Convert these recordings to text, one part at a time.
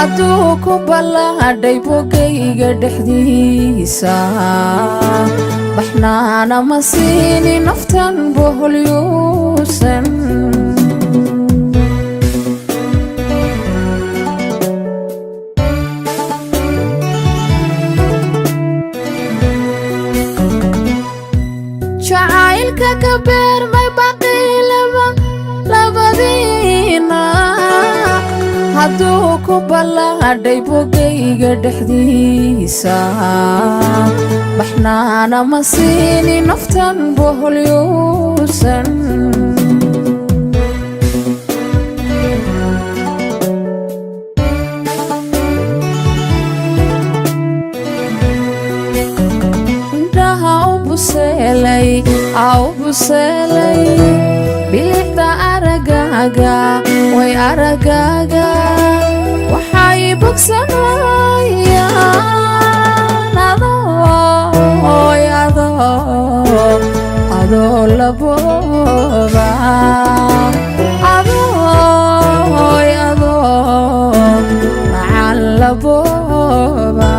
hadduu ku ballaadhay bogayga dhexdiisa baxnaana ma siini naftan boholyuusan jacaylka ka beermay baqiilaba labadiina hadduu ku ballaadhay bogayga dhexdiisa baxnaana ma siini naftan boholyuusan indhaha u buseelay bilixda aragaaga way aragaaga waxay bogsanayaan adoo labooba macaan labooba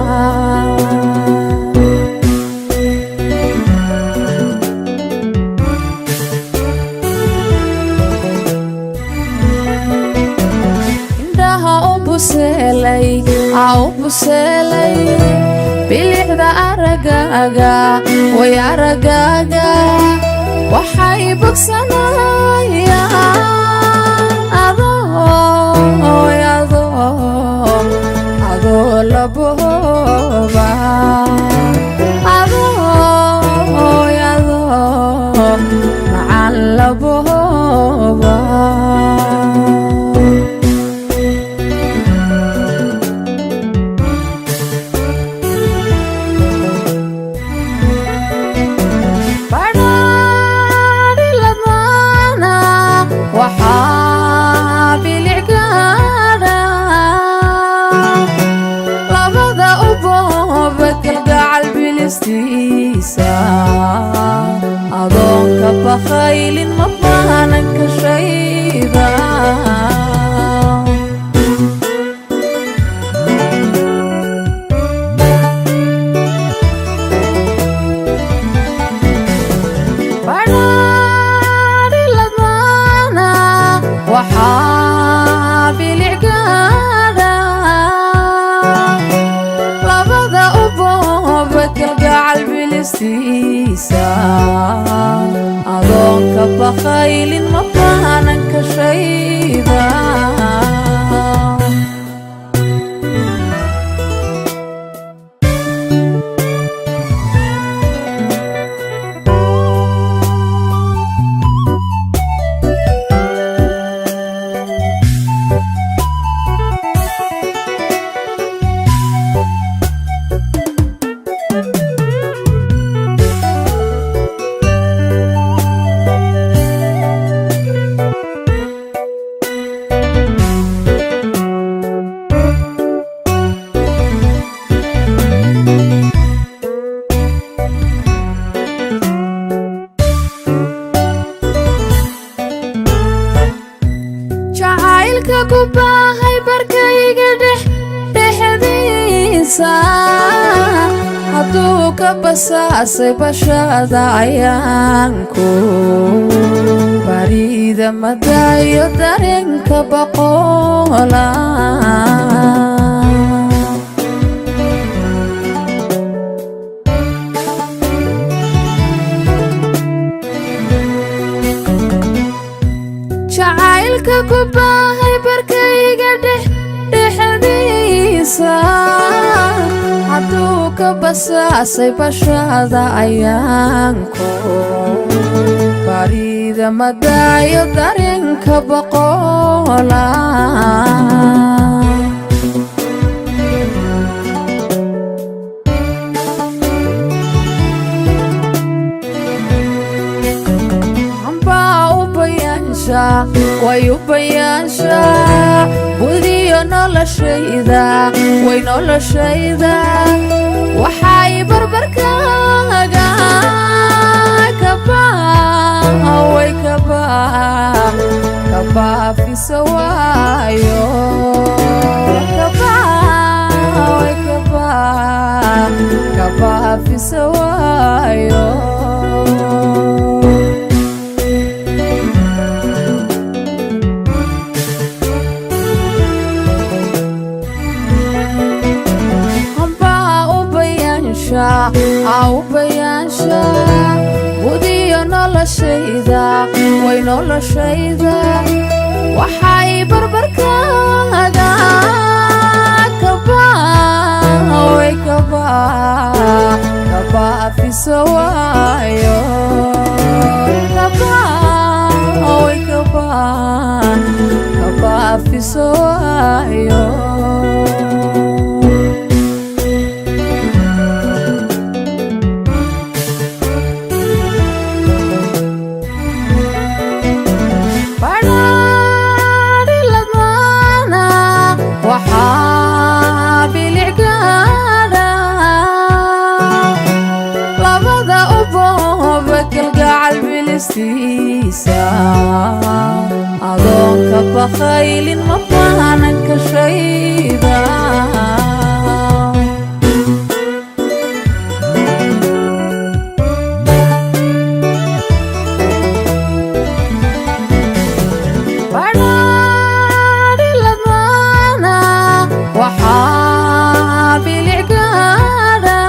buseelay bilixda aragaaga way aragaaga waxay bogsanayaan adoo labooba macaan labooba adoonka bakhaylin ma baanan ka shayda badhaadhi ladmaana waxaa bilicgaadha labada u booba kalgacal bilistiisa adoonka bakhaylin ma baanan ka shayda kubahay barkayga dhexdiisa hadduu ka basaasay bashada ayaanku barida madayo dareenka boqola jacaylka kubahay barkayga dhexdiisa hadduu ka basaasay bashada ayaanku barida madayo dareenka boqola way u bayaanshaa budiyo noloshayda way noloshayda waxay barbarkaaga kabaafisa waayo في سوايو أو بيانشا ودي نولا شيدا وينولا شيدا وحاي بربركا هذا كبا ويكبا كبا في سوايو كبا ويكبا كبا في سوايو وحابي العقادة لبدا أبوبك القعل بالاستيسان أظنك بخيل مطانك شيدا وحابي العقادة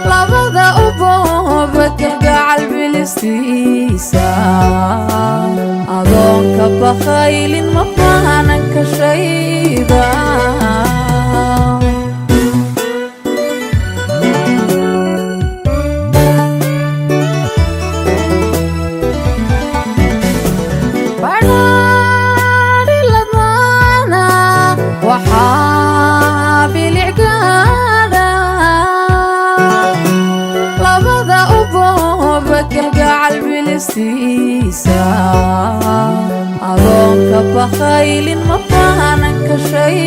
لبدا أبوبك القعل بالاستيسان أظنك بخيل مطانك شيدا وحابي العقادة لبدا أبوبك القعل بالاستيسان أظنك بخيل مطانك شيدا